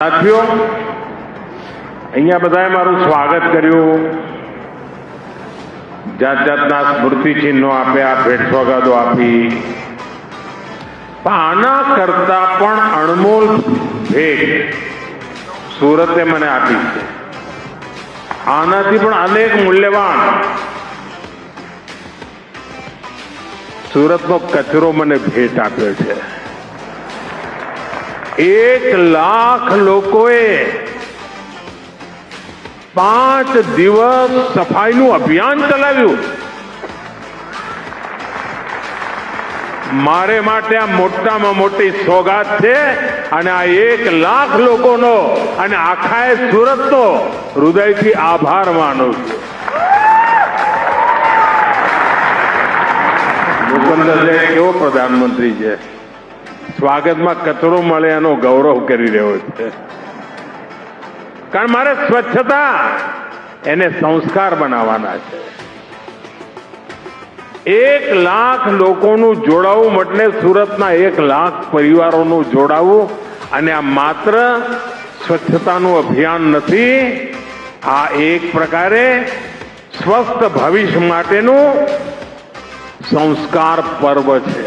સાથીઓ, અહીંયા બધાએ મારું સ્વાગત કર્યું, જાત જાતના સ્મૃતિ ચિહ્નો આપ્યા, ભેટ સોગાદો આપી. પણ આના કરતા પણ અણમોલ ભેટ સુરતે મને આપી છે. આનાથી પણ અનેક મૂલ્યવાન સુરતનો કચરો મને ભેટ આપ્યો છે. 1 લાખ લોકોએ 5 દિવસ સફાઈનું અભિયાન ચલાવ્યું. મારે માટે આ મોટામાં મોટી સોગાત છે અને આ 1 લાખ લોકોનો અને આખા સુરતનો હૃદયથી આભાર માનું છું. ભૂપેન્દ્રજી કેવો પ્રધાનમંત્રી છે, સ્વાગતમાં કચરો મળે એનો ગૌરવ કરી રહ્યો છે. કારણ મારે સ્વચ્છતા એને સંસ્કાર બનાવવાના છે. 1 લાખ લોકોનું જોડાવું એટલે સુરતના 1 લાખ પરિવારોનું જોડાવું. અને આ માત્ર સ્વચ્છતાનું અભિયાન નથી, આ એક પ્રકારે સ્વસ્થ ભવિષ્ય માટેનું સંસ્કાર પર્વ છે.